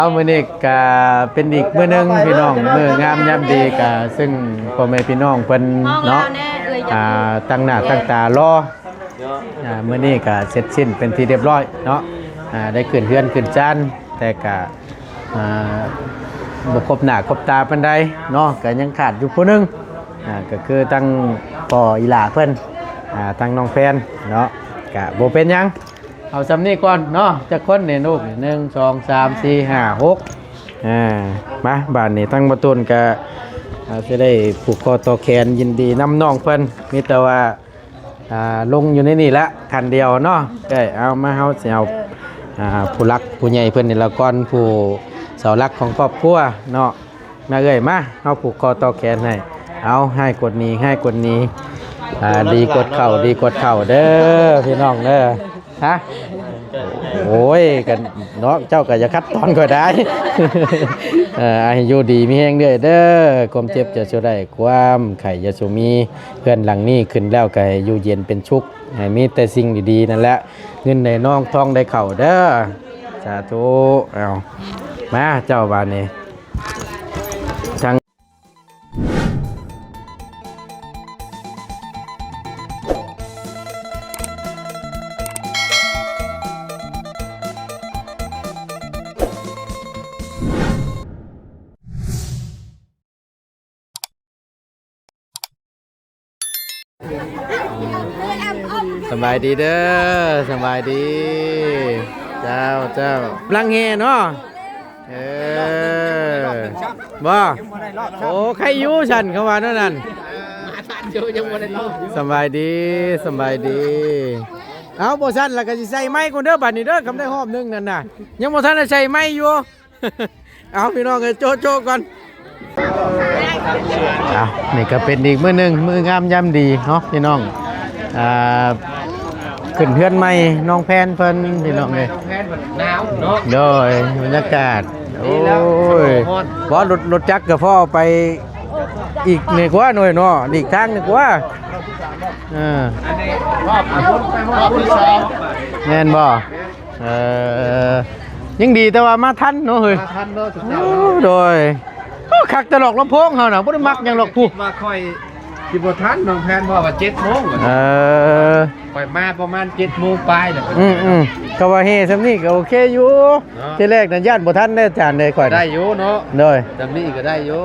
เอามื้อนี้ก็เป็นอีกมื้อนึงพี่น้องมื้องามยามดีก็ซึ่งพ่อแม่พี่น้องเพิ่นเนาะตั้งหน้าตั้งตารอมื้อนี้ก็เสร็จสิ้นเป็นที่เรียบร้อยเนาะได้ขึ้นเฮือนขึ้นจานแต่ก็บ่ครบหน้าครบตาปานใดเนาะก็ยังขาดอยู่ผู้นึงก็คือตั้งพ่ออีหลาเพิ่นตั้งน้องแฟนเนาะก็บ่เป็นหยังเอาสำนี้ก่อนเนาะจะคนเนี่ยลูก1 2 3 4 5 6มาบ้านนี้ทั้งประตูนก็จะได้ผูกคอต่อแขนยินดีนำน้องเพิ่นมีแต่ว่าลงอยู่ในนี่ละคันเดียวเนาะได้เอามาเฮาสิเอาผู้รักผู้ใหญ่เพิ่นนี่ละก่อนผู้เสาหลักของครอบครัวเนาะมาเอ้ยมาเฮาผูกคอต่อแขนให้เอาให้กดนี้ให้กดนี้ดีกดเข่าดีกดเข่าเด้อพี่น้องเด้อฮะโอ้ยกันเนาะเจ้าก็จะคัดตอนก็ได้อยู่ดีมีแห้งเด้อเด้อความเจ็บจะช่วยได้ความไข่จะสูมีเพื่อนหลังนี้ขึ้นแล้วก็อยู่เย็นเป็นชุกให้มีแต่สิ่งดีๆนั่นแหละเงินในน้องทองได้เข่าเด้อสาธุเอามาเจ้าบ้านนี้สบายดีเด้อสบายดีเจ้าลังเฮเนาะบ่โอ้ใครอยู่ฉันเข้ามานั่นสบายดีเอาบ่ซั่นแล้วก็สิใส่ไม้ก่อนเด้อบัดนี้เด้อคำได้หอมนึงนั่นน่ะยังบ่ทันได้ใส่ไม้อยู่ เอาพี่น้องเอ้ยโจก่อนนี่ก็เป็นอีกมื้อนึงมื้องามยามดีเนาะพี่น้องขึ้นเฮือนใหม่น้องแพนเพิ่นพี่น้องเอ้ยหนาวเนาะโดยบรรยากาศโอ้ยบ่รถจักรก็พอไปอีกนี่กว่าหน่อยเนาะอีกทางนึงกว่ารอบที่2แม่นบ่ยังดีแต่ว่ามาทันเนาะเฮ้ยมาทันเนาะโดยคักตลกลำโพงเฮาน่ะบ่ได้มักหยังหรอกผู้มาค่อยสิบ่ทันน้องแพนบอกว่า 7:00 นค่อยมาประมาณ 7:00 นปลายน่ะก็ว่าเฮ้ซำนี้ก็โอเคอยู่ทีแรกนั้นญาติบ่ทันได้จานเลยข่อยได้อยู่เนาะโดยซำนี้ก็ได้อยู่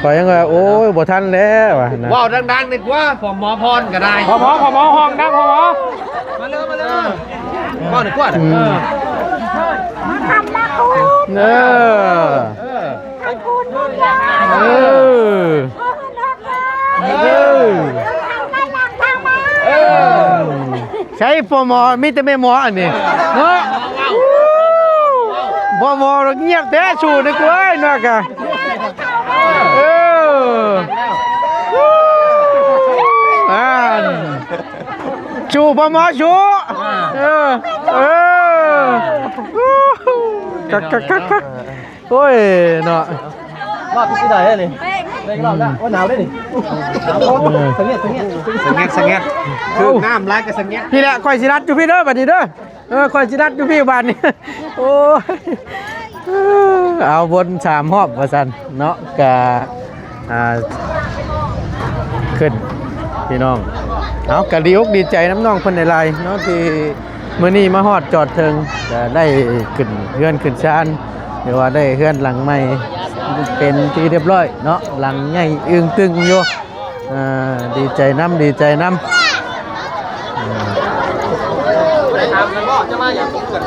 ข่อยยังว่าโอ้ยบ่ทันแล้วว่ะว้าวดังๆดีกว่าพ่อหมอพรก็ได้พ่อหมอห้องดังพ่อหมอมาเร็วว้าวดีกว่าทำละคุณใช่ปมอมีแต่ไม่หมออันนี้เนาะปมอเงียบแต่ชูนึกไว้นะกะชูปมอชูกักโอ้ยเนาะรอบที่ไหนเลยได้รอบแล้วว่าหนาวได้ดิสังเกตคือน้ำร้ายกับสังเกตพี่แหละคอยสิรัดอยู่พี่เด้อบัดนี้เด้อคอยสิรัดอยู่พี่บัดนี้โอ้เอาบน3 รอบว่าซั่นเนาะกะขึ้นพี่น้องเอากะดีอกดีใจน้ำน้องเพิ่นได้หลายเนาะที่มื้อนี้มาฮอดจอดถึงจะได้ขึ้นเฮือนขึ้นชานหรือว่าได้เฮือนหลังใหม่เป็นที่เรียบร้อยเนาะหลังใหญ่อึ้งตึงอยู่ดีใจน้ำถามบ่จะมาอย่างเกิด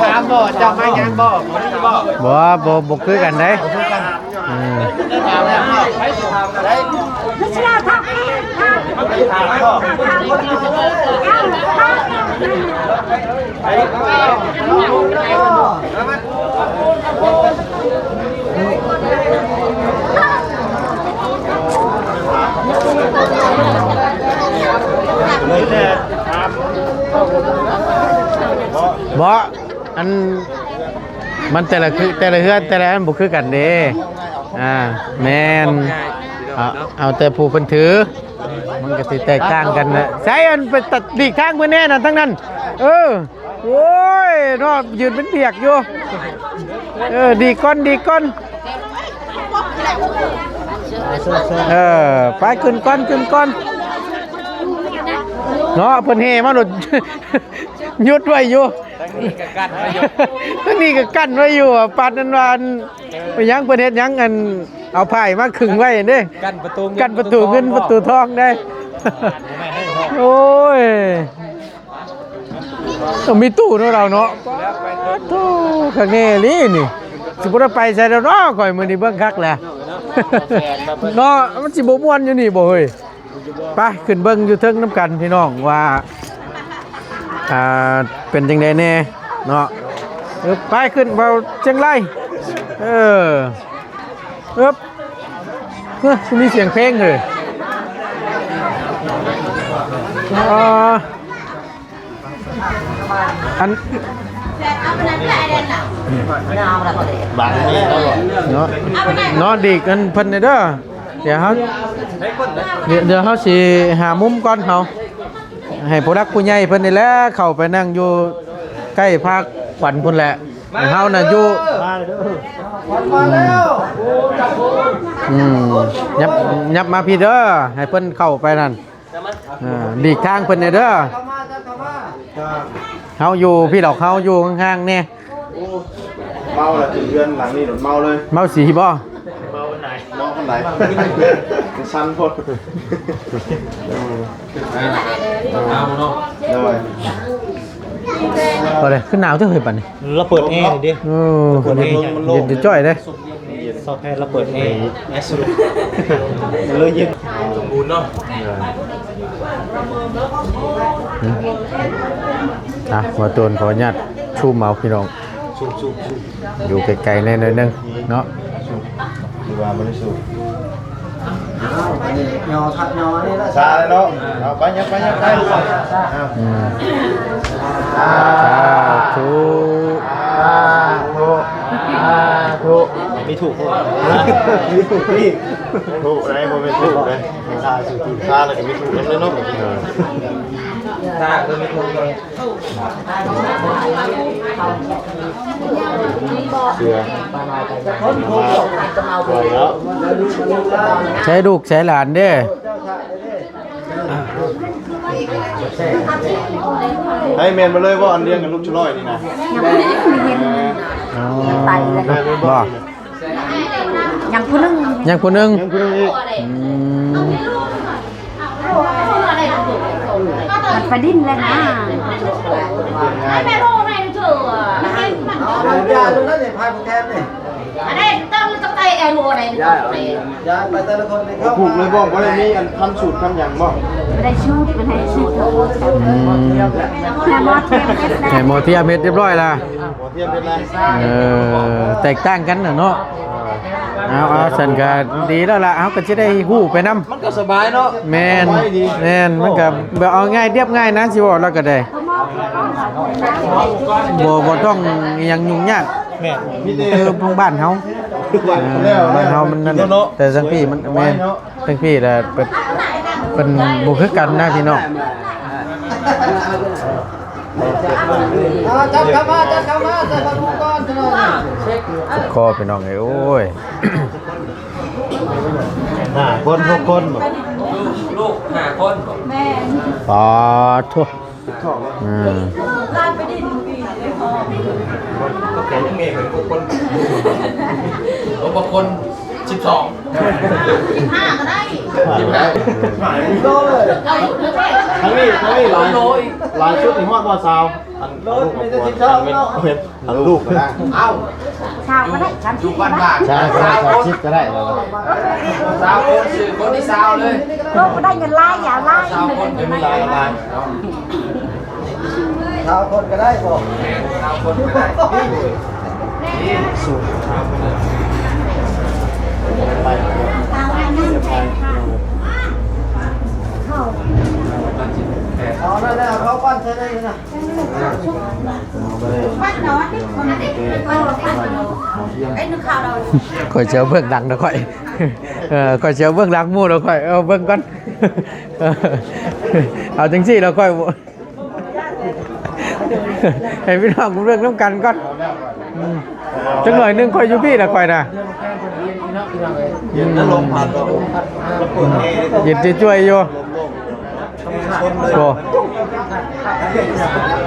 ถามบ่จะมาอย่างบ่บ่คือกันเด้บ่อันมันแต่ละเฮือนแต่ละอันบ่คือกันเด้แม่นเอาแต่ผู้เพิ่นถือมันก็สิแตกต่างกันนะใช้อันไปตัดดีกทางเพิ่นแน่น่ะทั้งนั้น โอ้ยเนาะยืนเป็นเปียกอยู่ดีก้อนดีก้อนไปขึ้นก้อนขึ้นก้อนเนาะเพิ่นเฮมาหลุดยุดไว้อยู่ทั้งนี้ก็กั้นไว้อยู่ปานนั้นวันไปยังเพิ่นเฮ็ดยังอันเอาไผ่มาขึงไว้เด้กั้นประตูเงินประตูทองได้โอ้ยต้องมีตู้เนาะเราเนาะตู้ข้างนี้นี่สิบ่ได้ไปใส่แล้วเนาะข่อยมื้อนี้เบิ่งคักแหละเนาะมันสิบ่ม่วนอยู่นี่บ่เฮ้ยไปขึ้นเบิ่งอยู่เทิงน้ำกันพี่น้องว่าเป็นจังไดแน่เนาะไปขึ้นเบาจังไรมีเสียงเพลงเลยอันบางนี้เนาะดีกันเพิ่นเด้อเดี๋ยวเขาสิหามุมก่อนเขาให้ผู้รักผู้ใหญ่เพิ่นนี่แหละเข้าไปนั่งอยู่ใกล้ภาคขวัญพุ่นแหละเฮาน่ะอยู่มาแล้วยับมาพี่เด้อให้เพิ่นเข้าไปนั่นดีกทางเพิ่นเด้อเฮาอยู่พี่ดอกเฮาอยู่ข้างๆนี่เมาละถึงเดือนหลังนี้โดนเมาเลยเมาสีบ่เมาคนไหนชั้นพดเอาเนาะพอเลยขึ้นหนาวเท่าไหร่ป่ะนี่เราเปิดแอร์ดิเปิดแอร์เย็นจะจ่อยเลยซอฟแพทเราเปิดแอร์แอสรุเลยเย็นสมบูรณ์เนาะมาตัวขออนุญาตชูเมาพี่น้องอยู่ไกลๆแน่หน่อยนึงเนาะดีว่าไม่ได้สูบยอทัดยอนี่ละซาเลยเนาะเอาไปยับไปถูกมีถูกมีถูกพี่ถูกอะไรผมไม่ถูกเลยซาเลยก็มีถูกเลยเนาะซาก็มีถูกเลยเสือแล้วใช้ลูกใช้หลานเด้ให้เมนมาเลยว่าอันเลี้ยงกับลูกชุลอยนี่นะยังไตเลยบ่ยังผู้นึงอีกมันไปดิ้นเลยนะไปโรงไหนเถอะยาตรงนั้นเนี่ยพายผู้แทนเนี่ยอันนี้ต้องใจแอร์รัวไหนยาไปแต่ละคนเขาผูกเลยบอกว่าอะไรนี่อันทำสูตรทำอย่างบ่ไม่ได้ชูเป็นให้ชูแหมโมเทียเม็ดเรียบร้อยละเทียมเป็นไรแตกต่างกันเนาะเอาสันก็ดีแล้วล่ะเขาก็จะได้หู้ไปน้ำมันก็สบายเนาะแมนมันก็แบบเอาง่ายเรียบง่ายนะสิว่าเราก็ได้บ่ต้องยังยุ่งยากพงบ้านเขาบ้านเขามันนั่นแต่ทั้งพี่มันแมนทั้งพี่แต่เป็นบุคลิกกันนะพี่น้องจับเข้ามาใส่ปลาทูก้อนจะหน่อยคอพี่น้องไอ้โอ้ยคน6 คนลูก5 คนแม่ปอทั่วลาไปดินปีเลยพอก็แค่ยังเมย์เป็นคนบางคน12 15ก็ได้โลเลยทั้งนี้หลายชุดที่ฮอดว่าซาวอันลูกไม่ได้12เนาะอันลูกก็ได้เอ้าชาวก็ได้30อยู่บ้านใช่30ก็ได้สาวคนชื่อคนที่สาวเลยลูกก็ได้เงินไล่อย่าไล่สาวคนจะมีลายสาวคนก็ได้บ่สาวคนก็ได้สูตรไปเอาได้แล้วเขาปั้นใช่ได้นะปั้นน้อยไอ้นึกข่าวเราค่อยเชียวเบื้องหลังนะค่อยค่อยเชียวเบื้องหลังมู่เราค่อยเอาเบื้องก่อนเอาจังซี่เราค่อย ให้พี่น้องเรื่องน้ำกันก่อนจังหน่อยนึงคอยอยู่พี่ละคอยนะ เย็นแล้วลมพัดเราเปิดแอร์ เย็นจะช่วยอยู่โอ้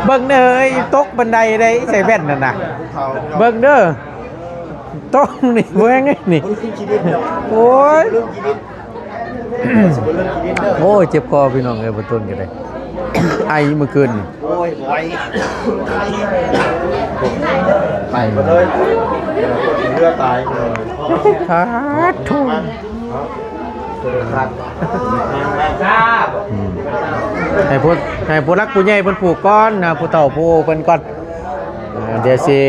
เบิ่งเด้อไอ้ตกบันไดได้ใส่แว่นนั่นน่ะเบิ่งเด้อตกนี่เบิ่งนี่โอ้ยโอ้ยเจ็บคอพี่น้องเอ้ยบ่ต้นกันเลยไอเมื่อคืนนี่ โอ้ยไหว ไป เลยเลือดตายเลย ทัดทุ่งให้ผู้รักผู้ใหญ่เพิ่นผูกก้อนนะผู้เฒ่าผู้เพิ่นก่อนเดี๋ยวสิ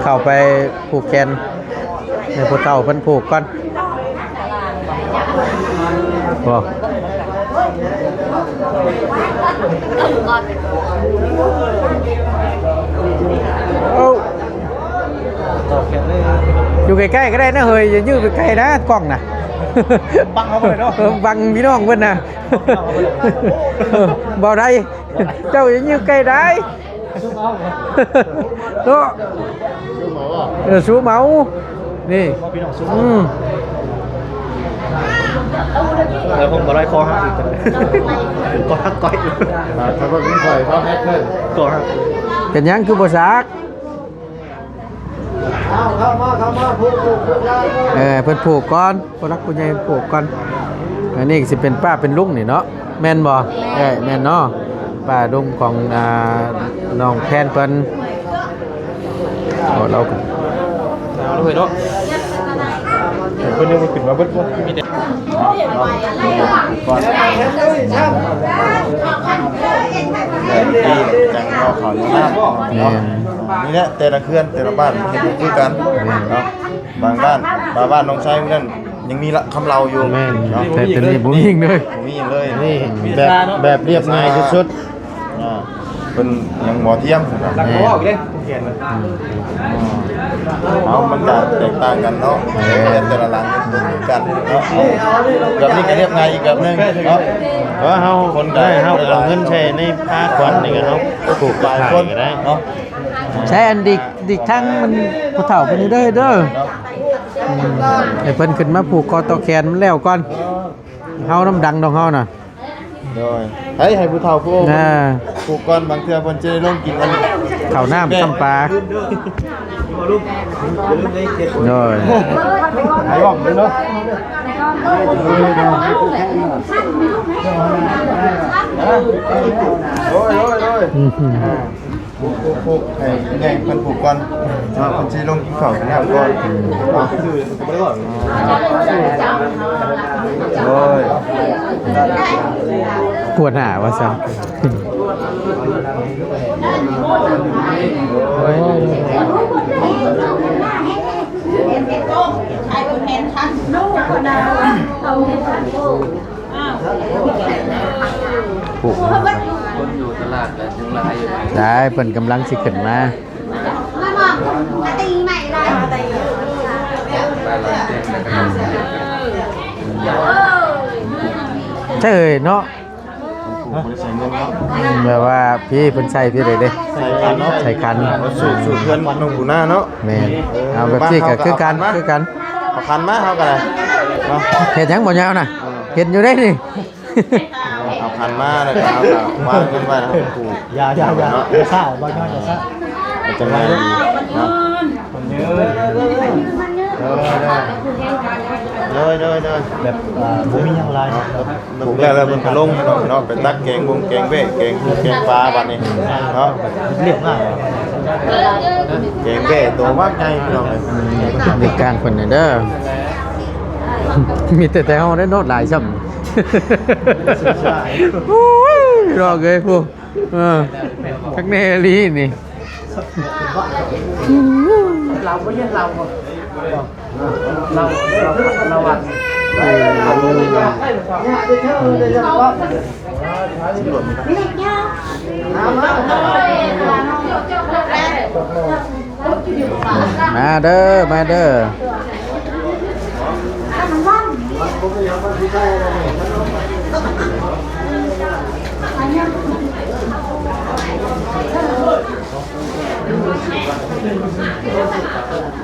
เข้าไปผูกแขนให้ผู้เฒ่าเพิ่นผูกก่อนบ่โอ้อยู่ใกล้ๆก็ได้นะเฮ้ยอย่ายื้อไปไกลนะกล้องน่ะบังเขาไปเนาะบังพี่น้องเพิ่นน่ะบ่ได้เจ้าอย่ายื้อใกล้ได้เนาะสูเมานี่แล้วผมก็ไล่คอหักอีกก็หักก้อยถ้าเพิ่งปล่อยเขาแฮกเลยก็หัก เป็นหยังคือบ่ซักเข้ามาผูกเพิ่นผูกก่อนผู้รักผู้ใหญ่ผูกก่อนอันนี้สิเป็นป้าเป็นลุงนี่เนาะแม่นบ่แม่นเนาะป้าลุงของน้องแพนเพิ่นเราเลยเนาะเพิ่นยังบ่ขึ้นมาเบิดบ่มีแต่ก่อนจังเราเขาอยู่น้ำนี่แหละแต่ละเขื่อนแต่ละบ้านเห็นคือกันเนาะบางบ้านน้องชายนั่นยังมีคำเราอยู่ แม่น เนาะ แต่ตัวนี้บ่มีอีกเลย มีเลย นี่แบบเรียบง่ายสุด เป็นยังหมอเทียม ๆแม่น เอามันจะแตกต่างกันเนาะแต่ละหลังกันเนาะแบบนี้ก็เรียบง่ายอีกแบบนึงเนาะ เพราะเฮาคนได้เฮาเอาเงินใช้ในภาควันนี่ก็เฮาปลูก หลาย ขาย คน ก็ได้ เนาะ ใช้อันดิกทั้งมันผู้เฒ่าเพิ่นนี่เด้อให้เพิ่นขึ้นมาผูกคอต่อแขนมันแล้วก่อนเฮาน้ำดังดอกเฮาน่ะ โดยให้ผู้เฒ่าผู้ปลูกก่อนบางเทื่อเพิ่นจะได้ลงกินอันนี้ ข้าวน้ำซ้ำปลาโดย หายออกเลยเนาะโอ้ยปลูกให้ใหญ่เพิ่นปลูกก่อนเพิ่นสิลงกินข้าวกินน้ำก่อนซื้อบ่ได้ก่อนโอ้ย ปวดหาว่าซ้ำโอ้ย ใครเป็นแทนฉันลูกคนนั้นเอาให้ฉันลูกอ้าว ปลูก คนอยู่ตลาดแล้วยังหลายอยู่ ได้เพิ่นกำลังสิขึ้นมา ไม่มองตีใหม่เลยตี หลายเต็มแล้วก็ ใช่เลยเนาะ บ่ได้ใส่เงินเนาะ แบบว่าพี่เพิ่นใส่พี่เลยเด้ ใส่คันเนาะ ใส่คัน สูตรเพื่อนน้องกูหน้าเนาะ แม่นเอาแบบที่ก็คือกัน เอาคันมาเอากันเลยเนาะ เฮ็ดหยังบ่ยาวน่ะเฮ็ดอยู่ได้นี่ เอาคันมาแล้วก็เอากับวางขึ้นไว้นะครับผูกยาเนาะซ่าบ่ยาซ่าจะไงดีเนาะเลยแบบบ่มีหยังหลายผูกแล้วเพิ่นก็ลงเนาะไปตักแกงแกงเบ้แกงปลาบัดนี้เนาะเรียบง่ายแกงเบ้ตัวมากใหญ่พี่น้องเอ้ย เด็กการคนน่ะเด้อมีแต่เฮาได้โนดหลายซ้ำโอ้ยรอเกยผู้ทักแน่ลีนี่ เราไม่ใช่เราวัด มาเด้อมาเด้อ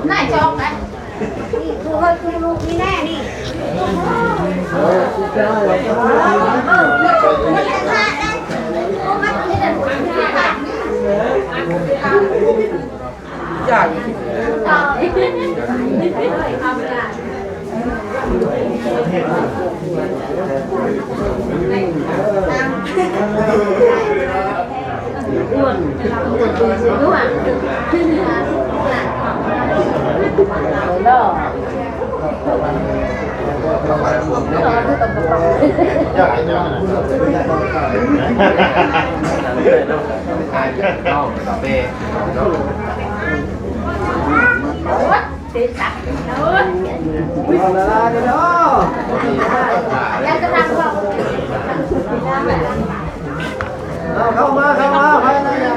น่าจองกันดูเฮ้ยคือลูกนี่แน่นี่ยาก ยังกำลังบอก เข้ามาไปนะยัง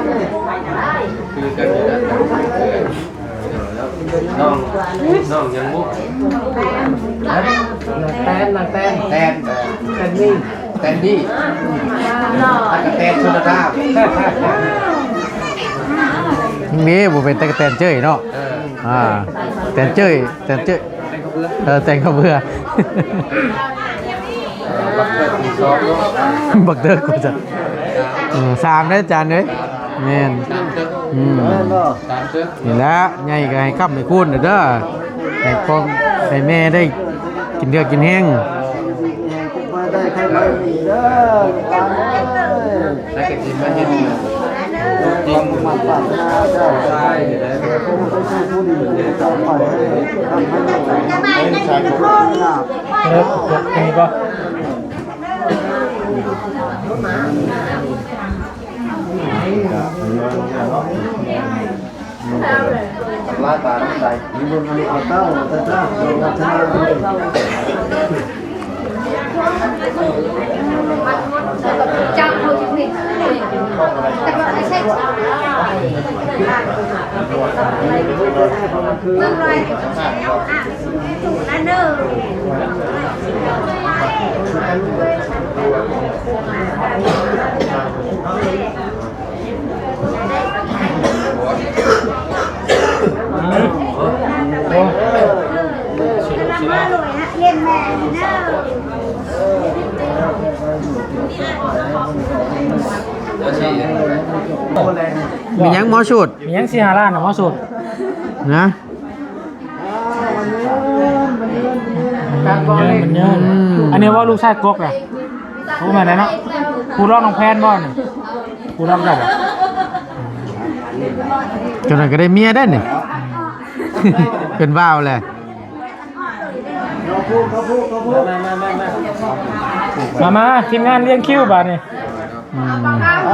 คือกันอยู่นะน้องยังมุกแตนนี่ตะกะแตนชนดาบ มีบ่เป็นตะกะแตนเจ้ยเนาะแตนเจ้ยแตงข้าวเบื่อบักเด้อกูจะ3ได้จานเด้ยแม่นนี่แหละใหญ่ก็ให้ค้ำให้คูณเด้อให้พ่อให้แม่ได้กินเดือกินแห้ง แล้วก็กินมาเห็นจริงใช่แล้ว จะมาเป็นคน นี่ก็ ลาตาน้ำใจมีบุญมีเอาเต้าแต่ถ้าเราชนะ จังเขาจะผิดแต่ว่าไม่ใช่เรื่องอะไรถูกนั่นเด้อมาเลยฮะเล่นแม่เด้อ มีหยังหมอชุด มียัง4-5ล้านน่ะหมอสุด นะ มันเยินอันนี้ว่าลูกชายกกน่ะรู้มาได้เนาะผู้ร้องน้องแพนบ่นี่ผู้ร้องได้บ่ จนนั้นก็ได้เมียได้นี่ เป็นว่าวเลย มาทีมงานเลี้ยงคิวบาดนี่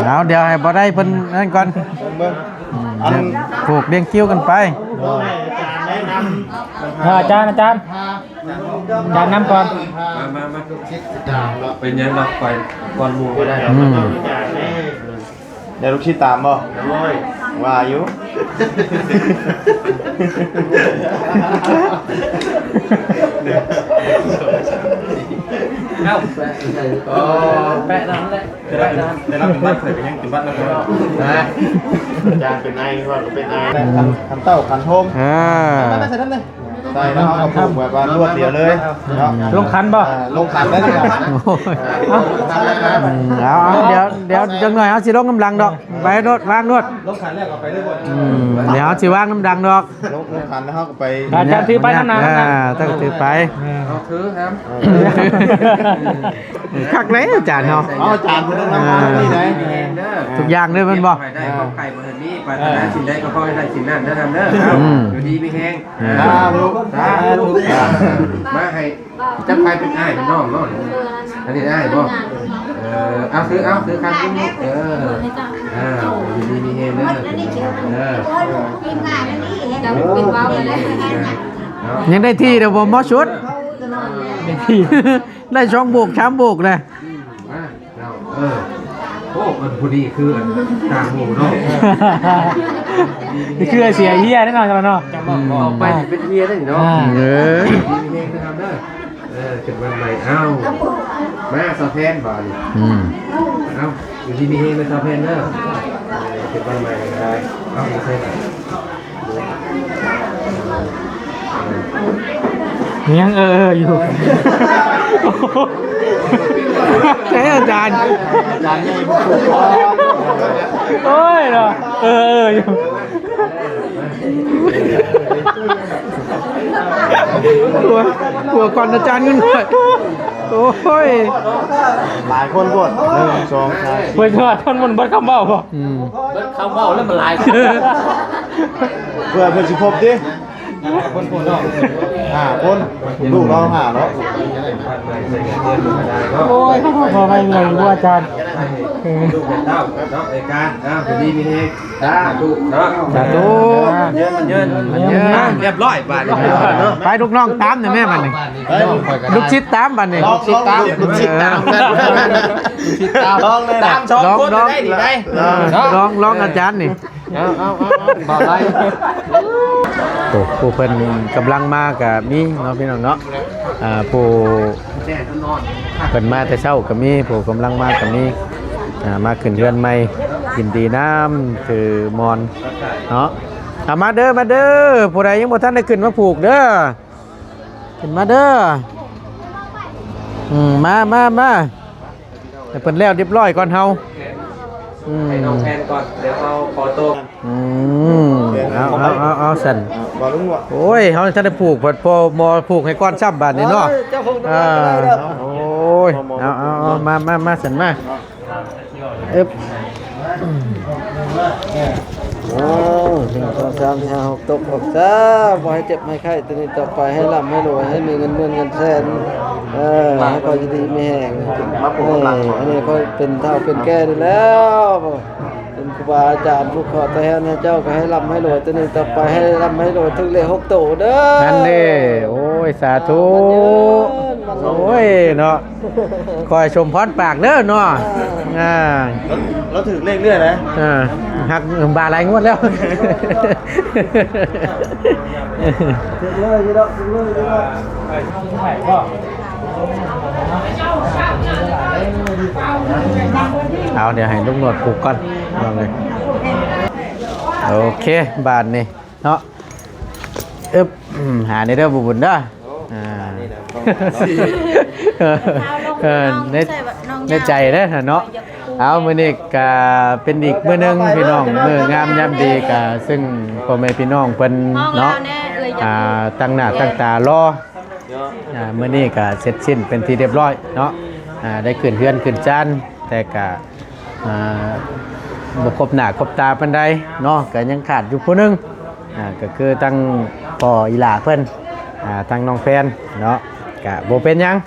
เอาเดี๋ยวให้บ่ได้เพิ่นนั่นก่อนเดี๋ยวผูกเลี้ยงคิวกันไป อาจารย์นำก่อน มาเป็นยังรับไปก่อนหมู่ก็ได้ เดี๋ยวลูกชิ้นตามบ่ว่าอยู่ เอ้าแปะนั้นแหละได้รับเป็นบ้านเคยเป็นยังเป็นบ้านแล้วนะ จานเป็นไอ้ว่าเป็นไอ้คันเต้าคันโฮมใส่แล้วเอาผูกแบบว่ารวดเดียวเลยเนาะ ลงคันบ่ ลงคันได้เลยครับ โอ้ยเอาเดี๋ยวจังหน่อยเอาสิลงน้ำดังดอกไปรถวางรถ ลงคันแรกเอาไปได้หมด เดี๋ยวสิวางน้ำดังดอก ลงคันแล้วเขาก็ไป อาจารย์ถือไปทำนา ต้องถือไป เอาถือครับ คักเลยอาจารย์เนาะ เอาจานคุณต้องนำมาที่ไหน ทุกอย่างเลยมันบ่ ได้ของไก่มาเห็นนี่ปลาทนาสินได้ก็ค่อยได้สินนั่นนะครับเด้ออยู่ดีไม่แห้ง ลูก มาให้จับไปเป็นอ้ายเป็นน้องเนาะอันนี้อ้ายบ่เอาซื้อคันนี้อยู่ดีมีแห้งเด้อ ทีมงานอันนี้จะเป็นว้าวเลย ยังได้ที่เดี๋ยวผมหมอชุด ได้ช่องโบกช้ำโบกเลย โอ้มันพอดีคือต่างหมู่เนาะ นี่คือเสียเฮียแน่นอนกันเนาะ ออกไปเป็นเมียได้เนาะ เออ ดีมีแห้งนะครับเด้อจุดวันใหม่เอ้ามาสะแพนบ่าดิเอ้าอยู่ดีมีแห้งเป็นสะแพนเด้อจุดวันใหม่ได้เอาไปใส่ ยังอยู่ใช่อาจารย์ อาจารย์ใหญ่บ่ถูกคอ โอ้ยเนาะอยู่หัวก่อนอาจารย์เงินหน่อยโอ้ย หลายคนโพด1 2 3 เปิดก่อนท่านมันเบิดคำเบ้าป่ะ คำว่าแล้วมันลาย เพื่อเพิ่นสิครบดิคนเนาะคนลูกเรา5เนาะ โอ้ยพอไปเงินว่าอาจารย์ ลูกเป็นเต้าเนาะไอ้การเป็นดีมีเฮกสาธุเนาะ สาธุ มันเยินเรียบร้อยบาท ไปลูกน้องตามหน่อยแม่บัดนี้ลูกชิดตามบัดนี้ ลูกชิดตามลูกชิดตามกันลองเลยนะ ลองลองอาจารย์นี่ บอกไร โอ้ผู้เพิ่นกำลังมากับมีเนาะพี่น้องเนาะผู้เพิ่นมาแต่เช้าก็มีผู้กำลังมาก็มีมาขึ้นเรือนใหม่ยินดีน้ำถือมอนเนาะมาเด้อผู้ใดยังบ่ทันได้ขึ้นมาผูกเด้อขึ้นมาเด้อมาให้เพิ่นแล้วเรียบร้อยก่อนเฮาให้น้องแพนก่อนเดี๋ยวเอาขอตัว เอาสั่น บ่ลุงหนวด โอ้ยเขาจะได้ผูกพอมอผูกให้ก้อนซ้ำบาทนี่เนาะโอ้ยเอามาสั่นมาเอ๊บโอ้1 2 3 4 5 6ตกออกซะบ่ให้เจ็บไม่ไข้ตัวนี้ต่อไปให้ร่ำให้รวยให้มีเงินหมื่นเงินแสนให้คอยดีไม่แห้งอันนี้ก็เป็นเท่าเป็นแก่ได้แล้วเป็นครูบาอาจารย์ผู้ขอแต่ให้เจ้าก็ให้ร่ำให้รวยตัวนี้ต่อไปให้ร่ำให้รวยถึงเลข6โตเด้อนั่นเด้โอ้ยสาธุโอ้ยเนาะคอยชมพรปากเด้อเนาะเราถือเลขเรื่อยนะ หักบาหลายงวดแล้วเอาเดี๋ยวให้ลูกหนวดปลูกก่อนลองเลยโอเคบาทนี่เนาะหาในเด้อบุญเด้อในใจเด้อเนาะเอามื้อนี้ก็เป็นอีกมื้อนึงพี่น้องมื้องามยามดีก็ซึ่งพ่อแม่พี่น้องเพิ่นเนาะตั้งหน้าตั้งตารอมื้อนี้ก็เสร็จสิ้นเป็นที่เรียบร้อยเนาะได้ขึ้นเฮือนขึ้นจานแต่ก็บ่ครบหน้าครบตาปานใดเนาะก็ยังขาดอยู่ผู้นึงก็คือตั้งพ่ออีหลาเพิ่นตั้งน้องแฟนเนาะก็บ่เป็นหยัง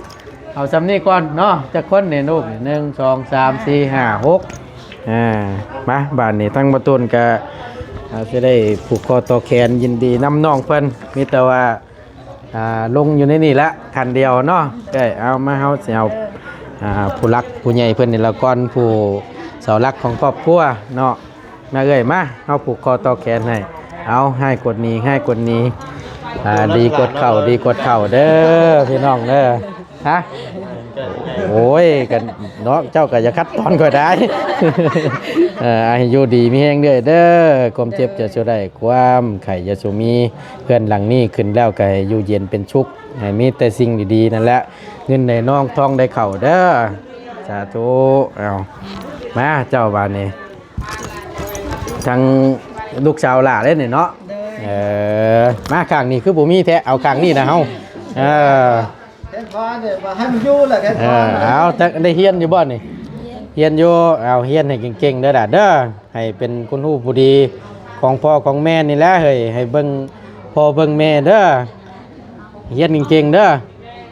เอาสำนี้ก่อนเนาะจักคนนี่ลูก1 2 3 4 5 6มาบ้านนี้ทั้งบ่ตูนก็สิได้ผูกคอต่อแขนยินดีนำน้องเพิ่นมีแต่ว่าลงอยู่ในนี่ละคันเดียวเนาะเอามาเฮาสิเอาผู้รักผู้ใหญ่เพิ่นนี่ละก่อนผู้เสาหลักของครอบครัวเนาะมามาเฮาผูกคอต่อแขนให้เอาให้กดนี้ดีกดเข่าเด้อพี่น้องเด้อฮะโอ้ยกันเนาะเจ้าก็อย่าคัดตอนก็ได้ให้อยู่ดีมีแฮงเด้อความเจ็บจะช่วยได้ความไข่จะสูมีเพื่อนหลังนี้ขึ้นแล้วก็ให้อยู่เย็นเป็นชุกให้มีแต่สิ่งดีๆนั่นแหละเงินในน้องทองได้เข่าเด้อสาธุเอามาเจ้าบ้านนี้ทางลูกสาวหล่าเล่นเนาะมาข้างนี้คือบ่มีแท้เอาข้างนี้นะเฮาแค่ฟ้าเนี่ยมาให้มันอยู่แหละแค่ฟ้าเอาได้เฮียนอยู่บ่นี่เฮียนอยู่เอาเฮียนให้เก่งๆเด้อเด้อให้เป็นคนฮู้ผู้ดีของพ่อของแม่นี่แหละเฮ้ยให้เบิ่งพ่อเบิ่งแม่เด้อเฮียนเก่งๆเด้อ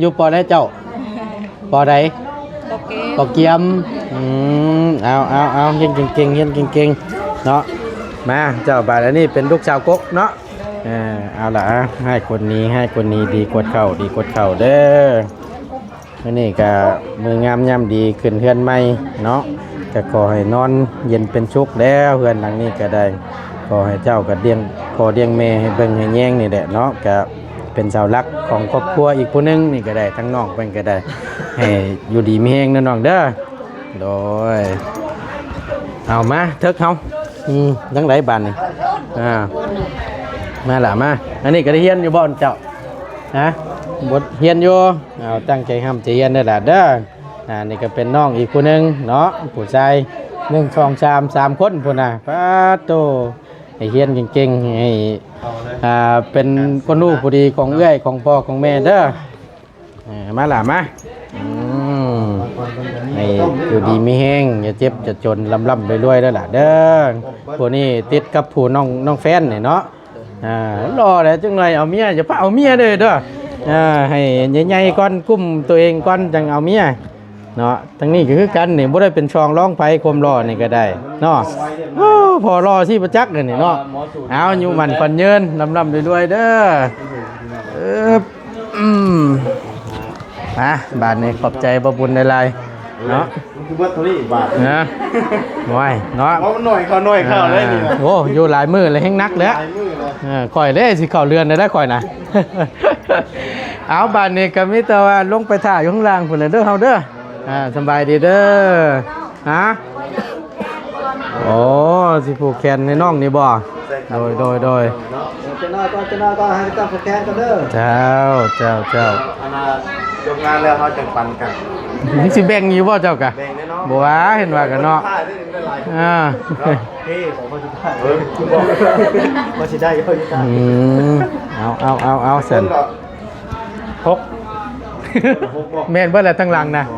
อยู่ปอใดเจ้าปอใดปอเกียมเอาเฮียนเก่งเนาะมาเจ้าบาดอันนี้เป็นลูกสาวกกเนาะเอาล่ะให้คนนี้ดีกดเข่าเด้ออันนี้ก็มืองามย่ำดีขึ้นเฮือนใหม่เนาะก็ขอให้นอนเย็นเป็นชุกแล้วเฮือนหลังนี้ก็ได้ขอให้เจ้าก็เลี้ยงพ่อเลี้ยงแม่ให้เบิ่งให้แย่งนี่แหละเนาะก็เป็นเสาหลักของครอบครัวอีกผู้นึงนี่ก็ได้ทั้งน้องเพิ่นก็ได้ให้อยู่ดีมีแฮงน้องเด้อโดยเอามาเถิกเฮาจังไดบ้านนี่มาล่ะมาอันนี้ก็ได้เฮียนอยู่บ่อนเจ้านะ บทเรียนอยู่เอาตั้งใจทำใจเรียนเด้อล่ะเด้อนี่ก็เป็นน้องอีกผู้หนึงเนาะผู้ชาย1 2 3 3คนพุ่นน่ะปาโตให้เรียนเก่งๆให้เป็นคนรู้ผู้ดีของเอื้อยของพ่อของแม่เด้อมาล่ะมาให้อยู่ดีมีแห้งอย่าเจ็บจะจนล่ำๆรวยๆเด้อล่ะเด้อผู้นี้ติดกับผู้น้องแฟนนี่เนาะรอแล้วจังไรเอาเมียอย่าพาเอาเมียเด้อเด้อให้ใหญ่ๆก่อนกุ้มตัวเองก่อนจังเอาเมียเนาะทั้งนี้ก็คือกันนี่บ่ได้เป็นช่องร้องไผความรอนี่ก็ได้เนาะพอรอสิประจักษ์นี่เนาะเอาอยู่มันปันเยินล่ำๆรวยๆเด้อบาทนี้ขอบใจบ่บุญในลายเนาะ คือว่าเท่านี้บาท นะน้อยเนาะ เพราะมันหน่อยเข้าเลยนี่ โอ้อยู่หลายมื้อเลยแฮงนักแล้ว หลายมือเลย ข่อยเด้สิเข้าเรือนได้ข่อยนะ เอาบาดนี้ก็มีแต่ว่าลงไปถ่ายอยู่ข้างล่างพุ่นเลยเด้อเฮาเด้อสบายดีเด้อฮะโอ้สิผูกแขนในน้องนี่บ่โดย เนาะจะน่าก็ให้ตั้งโปรแกรมกันเด้อ เจ้า อันน่ะจบงานแล้วเขาจังปันกัน นี่สิแบ่งอยู่บ่เจ้ากะ แบ่งแน่เนาะ บ่ว่าเห็นว่ากันเนาะ ได้ได้หลาย อ่า เฮ้ของเขาสิได้คุณบอกว่าสิได้เขาสิได้ เอาเสร็จพกแม่นเบิดแล้วทั้งหลังนะ 3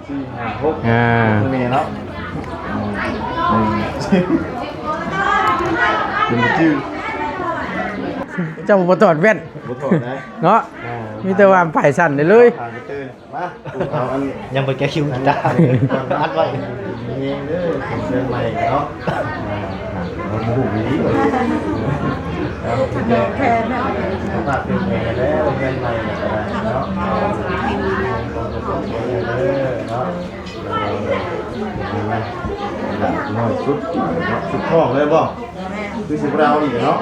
4 5 6มีเนาะเป็นชื่อ เจ้าบ่ถอดแว่น บ่ถอดนะ เนาะมีแต่ว่าไผสั่นได้เลย ผ่านไปตื่นมาเอาอันยังบ่แก้คิวกีตาร์อัดไว้นี่เด้อเสื้อใหม่เนาะมันหูดีแล้วแค่นั้นฝากเป็นแม่แล้วเงินใหม่ก็ได้เนาะน้อยสุดสุดท้องเลยบ่คือสิบเราอีกเนาะ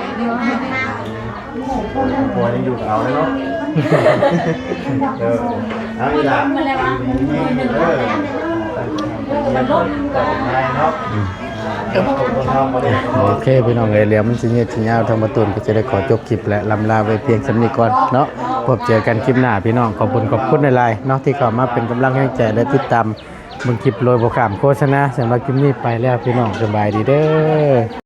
พอยังอยู่กับเราเลยเนาะเอาอีกละมันลดง่ายเนาะ โอเคพี่น้องเอ้ยเดี๋ยวมันสิเงียบสิยาวทางประตูนก็จะได้ขอจบคลิปและลำลาไว้เพียงสำนี้ก่อนเนาะพบเจอกันคลิปหน้าพี่น้องขอบคุณในไลน์เนาะที่เข้ามาเป็นกำลังให้ใจและติดตามเบิ่งคลิปโดยบ่ข้ามโฆษณาสำหรับคลิปนี้ไปแล้วพี่น้องสบายดีเด้อ